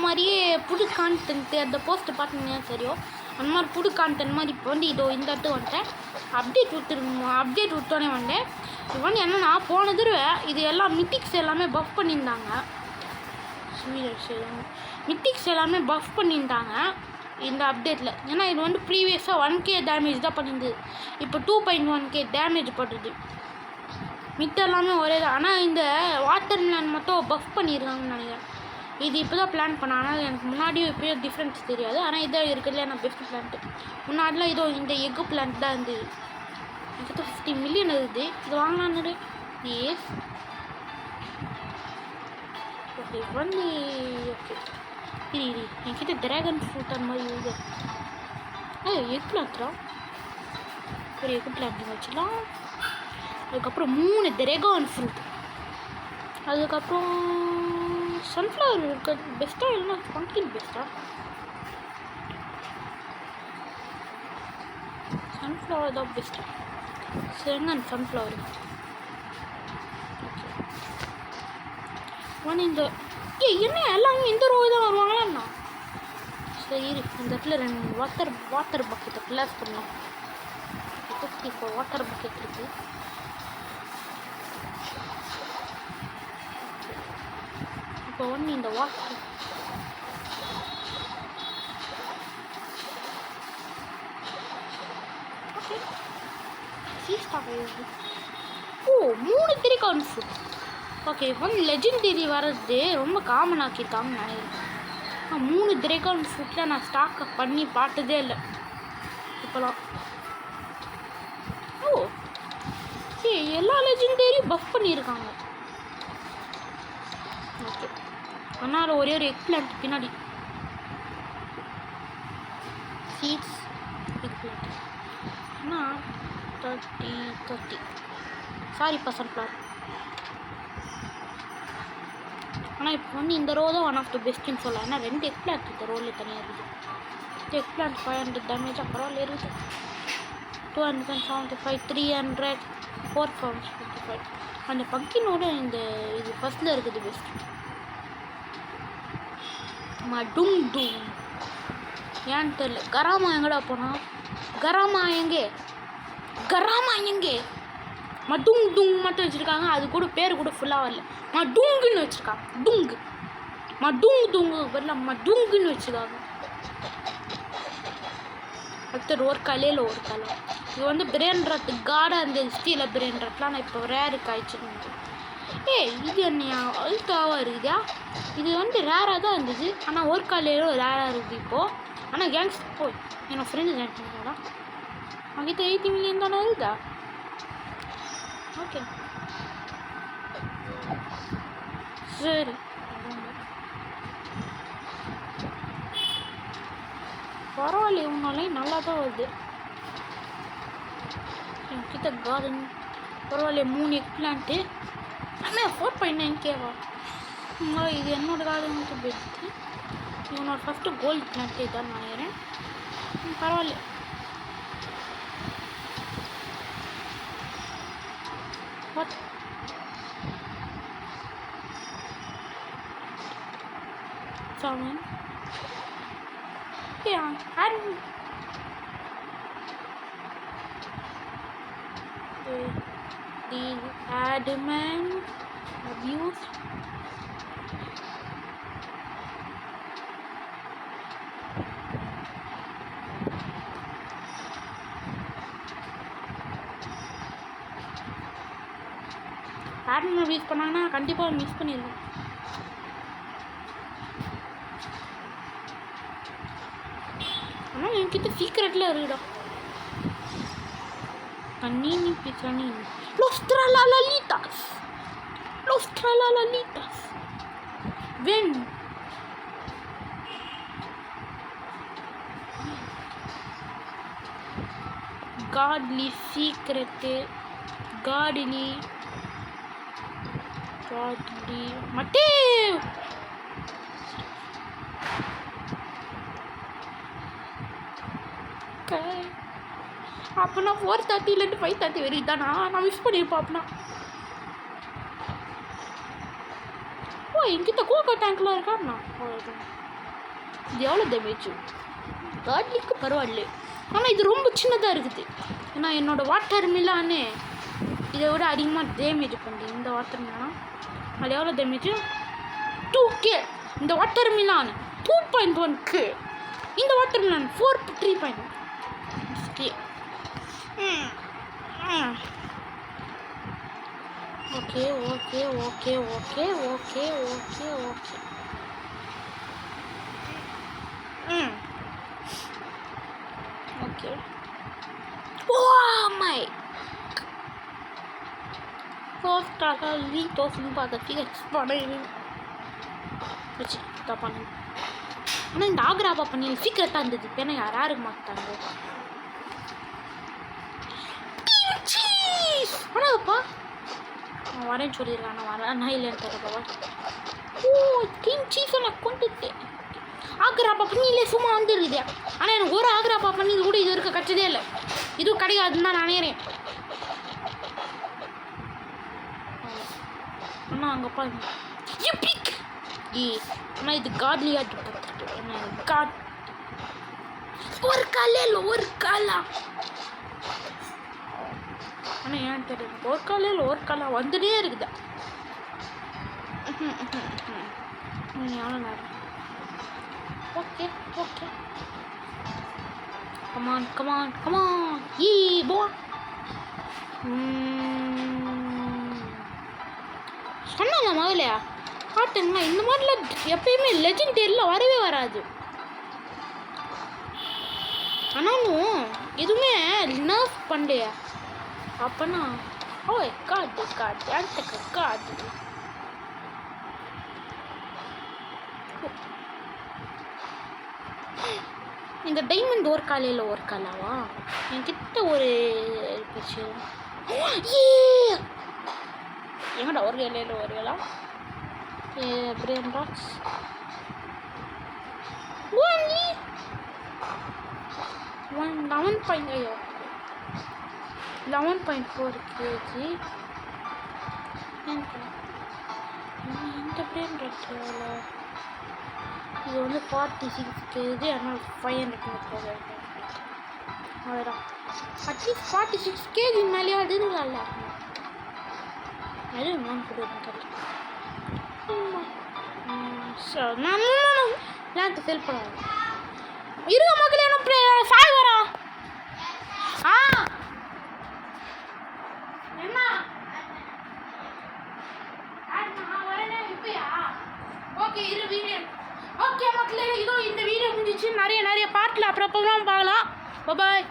மாதிரியே புது கான்டென்ட்டு அந்த போஸ்ட்டை பார்த்தீங்கன்னா தெரியும். அந்த மாதிரி புது கான்டென்ட் மாதிரி இப்போ வந்து இதோ இந்த இடத்துக்கு வந்துட்டேன். அப்டேட் விட்டோன்னே வந்தேன். இப்போ வந்து என்னென்னா போன தடவை இது எல்லாம் மித்திக்ஸ் எல்லாமே பஃப் பண்ணியிருந்தாங்க. மித்திக்ஸ் எல்லாமே பஃப் பண்ணியிருந்தாங்க இந்த அப்டேட்டில். ஏன்னா இது வந்து ப்ரீவியஸாக 1K டேமேஜ் தான் பண்ணியிருந்தது. இப்போ 2.1K டேமேஜ் பண்ணுறது. மித்த எல்லாமே ஒரே தான். ஆனால் இந்த வாட்டர் லேண்ட் மட்டும் பஃப் பண்ணியிருக்காங்கன்னு நினைக்கிறேன். இது இப்போ தான் பிளான் பண்ணேன். ஆனால் எனக்கு முன்னாடியும் இப்போயே டிஃப்ரென்ஸ் தெரியாது. ஆனால் இதான் இருக்கிறதுல நான் பெஸ்ட் பிளான்ட்டு. முன்னாடிலாம் இதோ இந்த எக்கு பிளான்ட் தான் இருந்தது. இதுக்கு 50 மில்லியன் இருக்குது. இது வாங்கலான்னு எஸ் ஓகே வந்து ஓகே இரு என்கிட்ட ட்ராகன் ஃப்ரூட் அந்த மாதிரி இருக்குது. எக் பிளான்ட்ரா ஒரு எக்கு பிளான்ட் வச்சுலாம். அதுக்கப்புறம் 3 ட்ராகன் ஃப்ரூட். அதுக்கப்புறம் சன்ஃப்ளவர் இருக்கிறது பெஸ்ட்டாக இல்லைன்னா பம்ப்கின் பெஸ்ட்டாக? சன்ஃப்ளவர் தான் பெஸ்ட்டாக. சரிங்க சன்ஃப்ளவர். ஒன் இந்த என்ன எல்லாமே இந்த ரோ தான் வருவாங்களாண்ணா? சரி இந்த இடத்துல 2 வாட்டர் பக்கெட்டை கிளாஸ் பண்ணலாம். இப்போ வாட்டர் பக்கெட் இருக்குது. இப்போ ஒன்று இந்த வாட்டர் ஓகே ஓ 3 ட்ராகன் ஃப்ரூட். ஓகே வந்து லெஜெண்டரி வர்றது ரொம்ப காமன் ஆக்கியிருக்காங்கன்னு நினைக்கிறேன். 3 ட்ராகன் ஃப்ரூட்டில் நான் ஸ்டாக் பண்ணி பார்த்ததே இல்லை இப்போலாம். ஓ எல்லா லெஜெண்டரியும் பஃப் பண்ணியிருக்காங்க. ஓகே ஆனால் ஒரே ஒரு எக் பிளான்ட் பின்னாடி சீட்ஸ் எக் பிளான்ட் ஆனால் 30 சாரி சன்ஃப்ளவர். ஆனால் இப்போ வந்து இந்த ரோ தான் ஒன் ஆஃப் த பெஸ்ட்டுன்னு சொல்லலாம். ஏன்னா 2 எக் பிளான்ட் இந்த ரோவில் தனியாக இருக்குது. எக் பிளான்ட் 500 டேமேஜ் பரவாயில்ல இருக்குது. 275 300 455. அந்த பங்கினோட இந்த இது ஃபஸ்ட்டில் இருக்குது பெஸ்ட். டும் ஏன்னு தெரியல. கராமா எங்கடா போனா? கராமா எங்கே மடுங் டுங் மட்டும் வச்சுருக்காங்க. அது கூட பேர் கூட ஃபுல்லாக வரல. மடுங்குன்னு வச்சுருக்காங்க. டுங்கு வரல மடுங்குன்னு வச்சுருக்காங்க. அடுத்தது ஒரு கலையில் ஒரு கலை. இது வந்து பிரெயின் ராட் காடாக இருந்தது. ஸ்டீலில் பிரெயின் ராட்லாம் நான் இப்போ ரேருக்கு ஆயிடுச்சுன்னு. இது என்னையா அழுத்தாவாக இருக்குதா? இது வந்து ரேராக தான் இருந்தது. ஆனால் ஒரு காலையிலும் ரேராக இருக்குது இப்போது. ஆனால் கேங்ஸ் போய் என்னோட ஃப்ரெண்டு ஜாயின் பண்ணிட்டாடா. அவங்கிட்ட 80 மில்லியன் தானே இருக்குதா? ஓகே சரி பரவாயில்ல. இவனாலையும் நல்லா தான் வருது. என்கிட்ட கார்டன் பரவாயில்ல. 3 எக் பிளான்ட்டு ஆனால் 4.9Kவா? இது என்னோட கார்டனுக்கு பெஸ்ட்டு. இவனோட ஃபஸ்ட்டு கோல்டு பிளான்ட்டே தான் நினைக்கிறேன். பரவாயில்ல. வாட் சாமன் the adamant abuse adamant use பண்ணாங்கன்னா கண்டிப்பாக மிஸ் பண்ணிடுவேன். ஆனால் என்கிட்ட சீக்ரெட்டில் இருக்குடா. Panini Piccanini. Los tralalalitas. Ven. Godly secret. Godly. Mateo. Okay. அப்போனா 4:30 5:30 வரைக்கும் தானா? நான் மிஸ் பண்ணியிருப்பேன். அப்படின்னா ஓ என்கிட்ட கோகோ டேங்க்லாம் இருக்காண்ணா. இது எவ்வளோ டேமேஜ்? காட்லிக்கு பரவாயில்ல, ஆனால் இது ரொம்ப சின்னதாக இருக்குது. ஏன்னா என்னோடய வாட்டர் மில்லானே இதை விட அதிகமாக டேமேஜ் பண்ணுது. இந்த வாட்டர் மில்லான் அது எவ்வளோ டேமேஜ்? 2K. இந்த வாட்டர் மில்லான் 2.1K. இந்த watermelon 3.1K. Okay okay okay okay okay okay okay okay. Oh my ஃபர்ஸ்ட்டாக வீட்டோஸ்ன்னு பார்த்துட்டு எக்ஸ்போர்ட் வச்சு தான் பண்ணு. ஆனால் இந்த ஆக்ராபா பண்ணி சீக்கிரட்டாக இருந்தது. இப்போ என்ன யாருக்கு மாட்டாங்க? ஆனாப்பா நான் வரேன்னு சொல்லியிருக்கேன். நான் வரேன் நான் இல்லைன்னு தரப்பா. ஓ கிங் சீஸை நான் கொண்டுட்டேன். ஆக்ராபா பண்ணியிலே சும்மா வந்துருக்குது. ஆனால் எனக்கு ஒரு ஆக்ராபா பண்ணி இது கூட இது வரைக்கும் கச்சதே இல்லை. இதுவும் கிடைக்காதுன்னு தான் நான் நினைக்கிறேன். ஆனால் அங்கே பாருங்க எபிக். ஆனால் இது காட்லியாட்டு பார்த்துட்டு காட் ஒரு காலே இல்லை ஒரு காலா. ஆனால் ஏன் தெரியும் ஒரு காலே இல்லை ஒரு காலா வந்துட்டே இருக்குதா? எவ்வளோ நேரம்? Okay okay come on come on come on ஈ போ. சொன்னாங்க முதலையா காட்டுங்களா? இந்த மாதிரிலாம் எப்பயுமே லெஜெண்டரியில் வரவே வராது. ஆனாலும் எதுவுமே நர்ஃப் பண்ணலையா? அப்போனா ஓய் காட்டு காட்டு அடுத்த காட்டு. இந்த டைமண்ட் ஒரு காலையில் ஒரு காலாவா? என்கிட்ட ஒரு எங்கடா ஒரு வேலையில் ஒரு வேளா பிரியன் பாக்ஸ் 11.4 kg. இந்த பிரியன் பாக்ஸ் இது வந்து 46 kg. ஆனால் 500 போகிறேன். அதுதான் அட்லீஸ்ட் 46 kg மேலேயாவது இருக்கலாம்ல. அது நான் கொடுக்குறேன். நான் விளையாட்டு செல் பண்ணுவேன். இருக்க மக்கள் என்ன சாய் வரா? என்ன வரேன் இப்பயா? ஓகே இரு வீடியோ. ஓகே மக்களே இதோ இந்த வீடியோ முடிஞ்சிச்சு. நிறைய பார்ட்டில் அப்புறம் பார்க்கலாம். பாய்.